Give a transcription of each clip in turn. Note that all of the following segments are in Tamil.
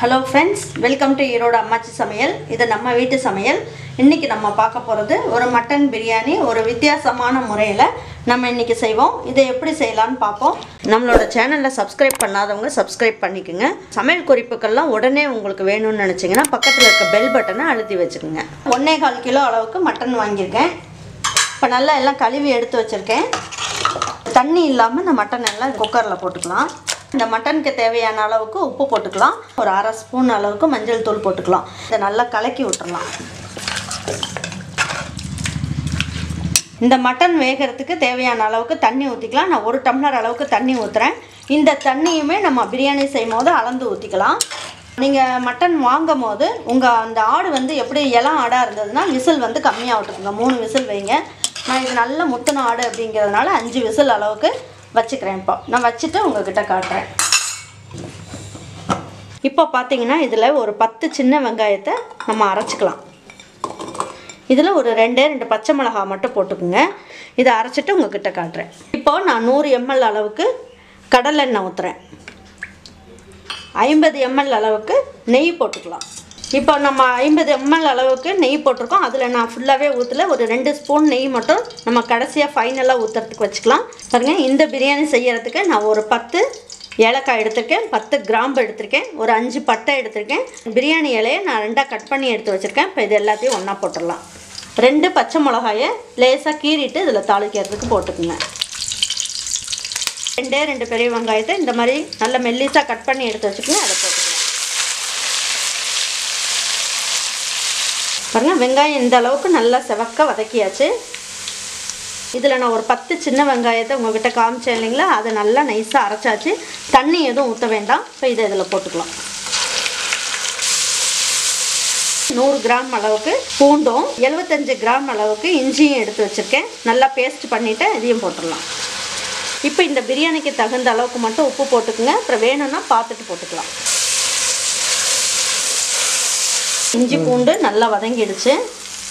Hello friends, welcome to Erode Ammachi Samayal. This is our வீட்டு சமையல். இன்னைக்கு நம்ம பார்க்க போறது ஒரு மட்டன் பிரியாணி ஒரு வித்தியாசமான முறையில நம்ம இன்னைக்கு செய்வோம். இதை எப்படி செய்யலாம்னு பாப்போம். நம்மளோட சேனலை சப்ஸ்கிரைப் பண்ணாதவங்க சப்ஸ்கிரைப் பண்ணிக்கங்க. சமையல் குறிப்புகள்லாம் உடனே உங்களுக்கு வேணும்னு நினைச்சீங்கன்னா பக்கத்துல இருக்க பெல் பட்டனை அழுத்தி வச்சுக்கங்க. 1.25 கிலோ அளவுக்கு மட்டன் வாங்கியிருக்கேன். இப்போ நல்லா எல்லாம் கழுவி எடுத்து வச்சிருக்கேன். தண்ணி இல்லாம இந்த மட்டன் எல்லாம் குக்கர்ல போட்டுக்கலாம். இந்த மட்டனுக்கு தேவையான அளவுக்கு உப்பு போட்டுக்கலாம். ஒரு 1/2 ஸ்பூன் அளவுக்கு மஞ்சள் தூள் போட்டுக்கலாம். இதை நல்லா கலக்கி விட்டுறலாம். இந்த மட்டன் வேகிறதுக்கு தேவையான அளவுக்கு தண்ணி ஊற்றிக்கலாம். நான் 1 டம்ளர் அளவுக்கு தண்ணி ஊற்றுறேன். இந்த தண்ணியுமே நம்ம பிரியாணி செய்யும் போது அளந்து ஊற்றிக்கலாம். நீங்கள் மட்டன் வாங்கும் போது உங்கள் அந்த ஆடு வந்து எப்படி இளம் ஆடாக இருந்ததுன்னா விசில் வந்து கம்மியாக விட்டுக்குங்க. 3 விசில் வைங்க. நான் இது நல்ல முத்தின ஆடு அப்படிங்கிறதுனால 5 விசில் அளவுக்கு வச்சுக்கிறேன். இப்போ நான் வச்சுட்டு உங்ககிட்ட காட்டுறேன். இப்போ பார்த்தீங்கன்னா இதில் ஒரு 10 சின்ன வெங்காயத்தை நம்ம அரைச்சிக்கலாம். இதில் ஒரு 2 பச்சை மிளகாய் மட்டும் போட்டுக்குங்க. இதை அரைச்சிட்டு உங்ககிட்ட காட்டுறேன். இப்போ நான் 100 ml அளவுக்கு கடலெண்ணெய் ஊற்றுறேன். 50 ml அளவுக்கு நெய் போட்டுக்கலாம். இப்போ நம்ம 50 ml அளவுக்கு நெய் போட்டிருக்கோம். அதில் நான் ஃபுல்லாகவே ஊற்றல. ஒரு 2 ஸ்பூன் நெய் மட்டும் நம்ம கடைசியாக ஃபைனலாக ஊற்றுறதுக்கு வச்சுக்கலாம். பாருங்கள், இந்த பிரியாணி செய்கிறதுக்கு நான் ஒரு 10 ஏலக்காய் எடுத்திருக்கேன், 10 கிராம்பு எடுத்திருக்கேன், ஒரு 5 பட்டை எடுத்திருக்கேன். பிரியாணி இலையை நான் 2 கட் பண்ணி எடுத்து வச்சுருக்கேன். இப்போ இது எல்லாத்தையும் ஒன்றா போட்டுடலாம். 2 பச்சை மிளகாயை லேசாக கீறிட்டு இதில் தாளிக்கிறதுக்கு போட்டுக்குங்க. 2 பெரிய வெங்காயத்தை இந்த மாதிரி நல்ல மெல்லிஸாக கட் பண்ணி எடுத்து வச்சுக்கோங்க. அதை போட்டுக்கலாம். பாருங்கள், வெங்காயம் இந்த அளவுக்கு நல்லா செவக்க வதக்கியாச்சு. இதில் நான் ஒரு 10 சின்ன வெங்காயத்தை உங்கள்கிட்ட காமிச்சேன் இல்லைங்களா, அதை நல்லா நைஸாக அரைச்சாச்சு. தண்ணி எதுவும் ஊற்ற வேண்டாம். இப்போ இதை இதில் போட்டுக்கலாம். 100 கிராம் அளவுக்கு பூண்டும் 75 கிராம் அளவுக்கு இஞ்சியும் எடுத்து வச்சுருக்கேன். நல்லா பேஸ்ட் பண்ணிவிட்டு இதையும் போட்டுடலாம். இப்போ இந்த பிரியாணிக்கு தகுந்த அளவுக்கு மட்டும் உப்பு போட்டுக்குங்க. அப்புறம் வேணும்னா பார்த்துட்டு போட்டுக்கலாம். இஞ்சி பூண்டு நல்லா வதங்கிடுச்சு.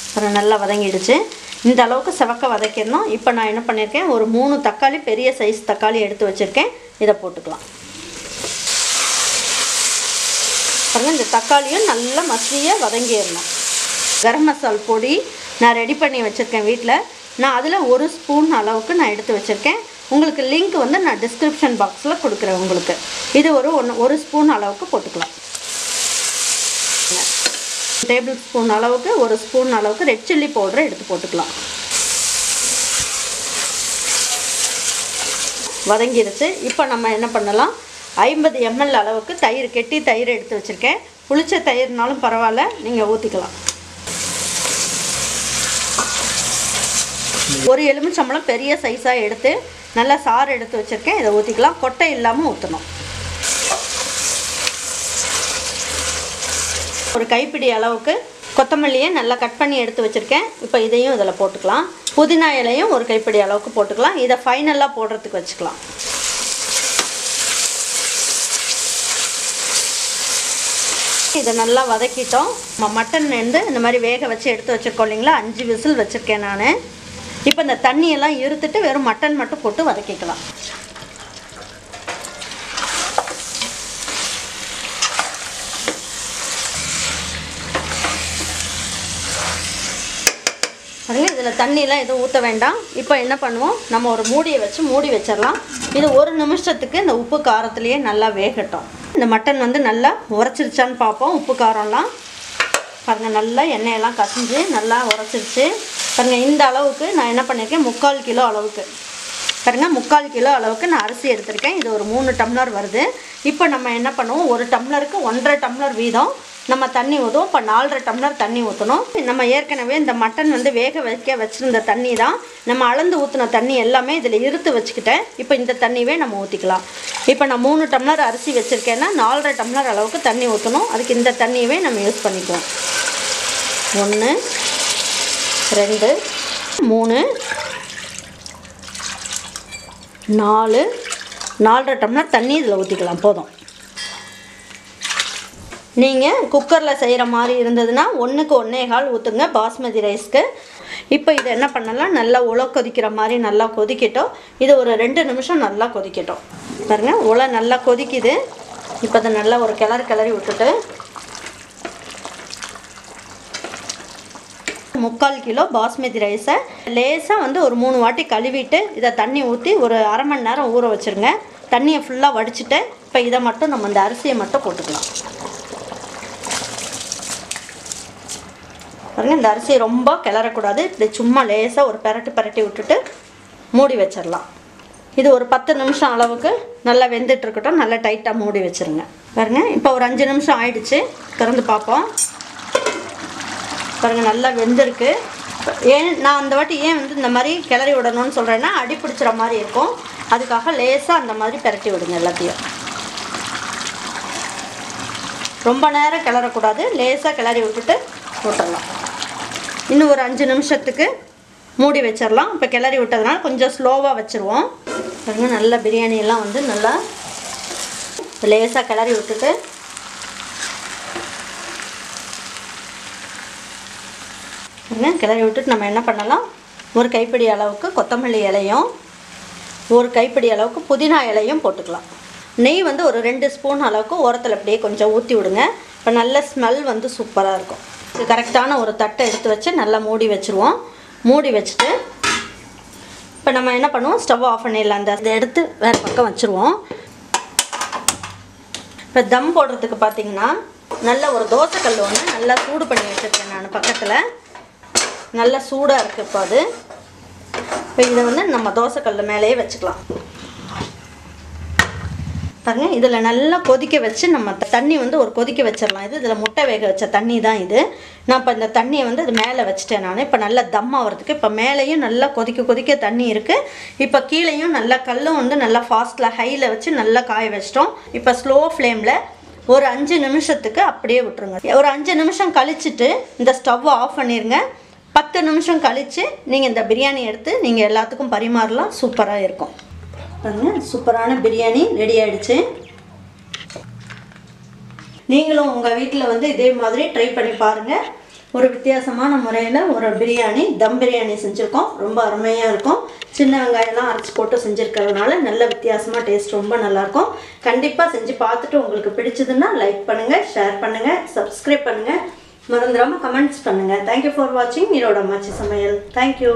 அப்புறம் நல்லா வதங்கிடுச்சு. இந்த அளவுக்கு செவக்க வதக்கிடணும். இப்போ நான் என்ன பண்ணியிருக்கேன், ஒரு 3 தக்காளி, பெரிய சைஸ் தக்காளி எடுத்து வச்சுருக்கேன். இதை போட்டுக்கலாம். பாருங்கள், இந்த தக்காளியும் நல்லா மசியாக வதங்கிடணும். கரம் மசால் பொடி நான் ரெடி பண்ணி வச்சுருக்கேன் வீட்டில். நான் அதில் 1 ஸ்பூன் அளவுக்கு நான் எடுத்து வச்சுருக்கேன். உங்களுக்கு லிங்க் வந்து நான் டிஸ்கிரிப்ஷன் பாக்ஸில் கொடுக்குறேன் உங்களுக்கு. இது ஒரு ஸ்பூன் அளவுக்கு போட்டுக்கலாம். டேபிள் ஸ்பூன் அளவுக்கு 1 ஸ்பூன் அளவுக்கு ரெட் சில்லி பவுடரை எடுத்து போட்டுக்கலாம். வதங்கிருச்சு. இப்போ நம்ம என்ன பண்ணலாம், 50 ml அளவுக்கு தயிர், கெட்டி தயிர் எடுத்து வச்சுருக்கேன். புளிச்ச தயிர்னாலும் பரவாயில்ல, நீங்கள் ஊற்றிக்கலாம். ஒரு எலுமிச்சம்பழம் பெரிய சைஸாக எடுத்து நல்லா சாறு எடுத்து வச்சுருக்கேன். இதை ஊற்றிக்கலாம். கொட்டை இல்லாமல் ஊற்றணும். ஒரு கைப்பிடி அளவுக்கு கொத்தமல்லியை நல்லா கட் பண்ணி எடுத்து வச்சுருக்கேன். இப்போ இதையும் இதில் போட்டுக்கலாம். புதினா இலையும் ஒரு கைப்பிடி அளவுக்கு போட்டுக்கலாம். இதை ஃபைனலாக போடுறதுக்கு வச்சுக்கலாம். இதை நல்லா வதக்கிட்டோம். மட்டன் வந்து இந்த மாதிரி வேக வச்சு எடுத்து வச்சுருக்கோம் இல்லைங்களா, 5 விசில் வச்சுருக்கேன் நான். இப்போ இந்த தண்ணியெல்லாம் இருத்துட்டு வெறும் மட்டன் மட்டும் போட்டு வதக்கிக்கலாம். பாருங்கள், இதில் தண்ணியெலாம் எதுவும் ஊற்ற வேண்டாம். இப்போ என்ன பண்ணுவோம், நம்ம ஒரு மூடியை வச்சு மூடி வச்சிடலாம். இது 1 நிமிஷத்துக்கு இந்த உப்பு காரத்துலேயே நல்லா வேகட்டும். இந்த மட்டன் வந்து நல்லா உரைச்சிருச்சான்னு பார்ப்போம். உப்பு காரம்லாம் பாருங்கள், நல்லா எண்ணெயெல்லாம் கசிஞ்சு நல்லா உரைச்சிருச்சு. பாருங்கள், இந்த அளவுக்கு நான் என்ன பண்ணியிருக்கேன், 3/4 கிலோ அளவுக்கு. பாருங்கள், 3/4 கிலோ அளவுக்கு நான் அரிசி எடுத்திருக்கேன். இது ஒரு 3 டம்ளர் வருது. இப்போ நம்ம என்ன பண்ணுவோம், 1 டம்ளருக்கு 1.5 டம்ளர் வீதம் நம்ம தண்ணி ஊற்றுவோம். இப்போ 4.5 டம்ளர் தண்ணி ஊற்றணும். நம்ம ஏற்கனவே இந்த மட்டன் வந்து வேக வச்சுருந்த தண்ணி தான். நம்ம அளந்து ஊற்றின தண்ணி எல்லாமே இதில் இருத்து வச்சுக்கிட்டேன். இப்போ இந்த தண்ணியே நம்ம ஊற்றிக்கலாம். இப்போ நான் 3 டம்ளர் அரிசி வச்சுருக்கேன்னா 4.5 டம்ளர் அளவுக்கு தண்ணி ஊற்றணும். அதுக்கு இந்த தண்ணியவே நம்ம யூஸ் பண்ணிக்குவோம். 1 2 3 4 4.5 டம்ளர் தண்ணி இதில் ஊற்றிக்கலாம். போதும். நீங்கள் குக்கரில் செய்கிற மாதிரி இருந்ததுன்னா 1க்கு 1.25 ஊற்றுங்க பாஸ்மதி ரைஸ்க்கு. இப்போ இதை என்ன பண்ணலாம், நல்லா உலை கொதிக்கிற மாதிரி நல்லா கொதிக்கட்டும். இது ஒரு 2 நிமிஷம் நல்லா கொதிக்கட்டும். பாருங்கள், உலை நல்லா கொதிக்குது. இப்போ அதை நல்லா ஒரு கிளறி விட்டுட்டு 3/4 கிலோ பாஸ்மதி ரைஸை லேசாக வந்து ஒரு 3 வாட்டி கழுவிட்டு இதை தண்ணி ஊற்றி ஒரு அரை மணி நேரம் ஊற வச்சுருங்க. தண்ணியை ஃபுல்லாக வடிச்சிட்டு இப்போ இதை மட்டும் நம்ம இந்த அரிசியை மட்டும் போட்டுக்கலாம். பாருங்கள், இந்த அரிசியை ரொம்ப கிளறக்கூடாது. இப்படி சும்மா லேசாக ஒரு பரட்டி விட்டுட்டு மூடி வச்சிடலாம். இது ஒரு 10 நிமிஷம் அளவுக்கு நல்லா வெந்துட்டு இருக்கட்டும். நல்லா டைட்டாக மூடி வச்சுருங்க. பாருங்கள், இப்போ ஒரு 5 நிமிஷம் ஆயிடுச்சு. திறந்து பார்ப்போம். பாருங்கள், நல்லா வெந்திருக்கு. நான் அந்த வாட்டி ஏன் வந்து இந்த மாதிரி கிளறி விடணும்னு சொல்கிறேன்னா, அடி பிடிச்சிற மாதிரி இருக்கும். அதுக்காக லேசாக அந்த மாதிரி பரட்டி விடுங்க. எல்லாத்தையும் ரொம்ப நேரம் கிளறக்கூடாது. லேசாக கிளறி விட்டுட்டு போட்டுடலாம். இன்னும் ஒரு 5 நிமிஷத்துக்கு மூடி வச்சிடலாம். இப்போ கிளறி விட்டதுனால கொஞ்சம் ஸ்லோவாக வச்சுருவோம். பாருங்கள், நல்லா பிரியாணியெல்லாம் வந்து நல்லா லேசாக கிளறி விட்டுட்டு நம்ம என்ன பண்ணலாம், ஒரு கைப்பிடி அளவுக்கு கொத்தமல்லி இலையும் ஒரு கைப்பிடி அளவுக்கு புதினா இலையும் போட்டுக்கலாம். நெய் வந்து ஒரு 2 ஸ்பூன் அளவுக்கு ஓரத்தில் அப்படியே கொஞ்சம் ஊற்றி விடுங்க. இப்போ நல்ல ஸ்மெல் வந்து சூப்பராக இருக்கும். இது கரெக்டான ஒரு தட்டை எடுத்து வச்சு நல்லா மூடி வச்சுருவோம். மூடி வச்சுட்டு இப்போ நம்ம என்ன பண்ணுவோம், ஸ்டவ் ஆஃப் பண்ணிடலாம். இதை எடுத்து வேறு பக்கம் வச்சுருவோம். இப்போ தம் போடுறதுக்கு பார்த்திங்கன்னா நல்ல ஒரு தோசைக்கல் ஒன்று நல்லா சூடு பண்ணி வச்சுருக்கேன் நான் பக்கத்தில். நல்லா சூடாக இருக்குது. இப்போ அது இப்போ இதை வந்து நம்ம தோசைக்கல் மேலேயே வச்சுக்கலாம். பாருங்கள், இதில் நல்லா கொதிக்க வச்சு நம்ம தண்ணி வந்து ஒரு கொதிக்க வச்சிடலாம். இதில் முட்டை வேக வச்ச தண்ணி தான் இது. நான் இப்போ இந்த தண்ணியை வந்து இது மேலே வச்சுட்டேன் நான். இப்போ நல்லா தம் ஆகிறதுக்கு இப்போ மேலேயும் நல்லா கொதிக்க தண்ணி இருக்குது. இப்போ கீழேயும் நல்லா கல்லும் வந்து நல்லா ஃபாஸ்ட்டில் ஹையில் வச்சு நல்லா காய வச்சிட்டோம். இப்போ ஸ்லோ ஃப்ளேமில் ஒரு 5 நிமிஷத்துக்கு அப்படியே விட்டுருங்க. ஒரு 5 நிமிஷம் கழிச்சிட்டு இந்த ஸ்டவ்வை ஆஃப் பண்ணிடுங்க. 10 நிமிஷம் கழித்து நீங்கள் இந்த பிரியாணி எடுத்து நீங்கள் எல்லாத்துக்கும் பரிமாறலாம். சூப்பராக இருக்கும். பாருங்கள், சூப்பரான பிரியாணி ரெடி ஆகிடுச்சு. நீங்களும் உங்கள் வீட்டில் வந்து இதே மாதிரி ட்ரை பண்ணி பாருங்கள். ஒரு வித்தியாசமான முறையில் ஒரு பிரியாணி, தம் பிரியாணி செஞ்சுருக்கோம். ரொம்ப அருமையாக இருக்கும். சின்ன வெங்காயம்லாம் அரைச்சி போட்டு செஞ்சுருக்கிறதுனால நல்ல வித்தியாசமாக டேஸ்ட் ரொம்ப நல்லாயிருக்கும். கண்டிப்பாக செஞ்சு பார்த்துட்டு உங்களுக்கு பிடிச்சதுன்னா லைக் பண்ணுங்கள், ஷேர் பண்ணுங்கள், சப்ஸ்கிரைப் பண்ணுங்கள். மறந்துடாமல் கமெண்ட்ஸ் பண்ணுங்கள். தேங்க்யூ ஃபார் வாட்சிங் ஈரோடு அம்மாச்சி சமையல். தேங்க்யூ.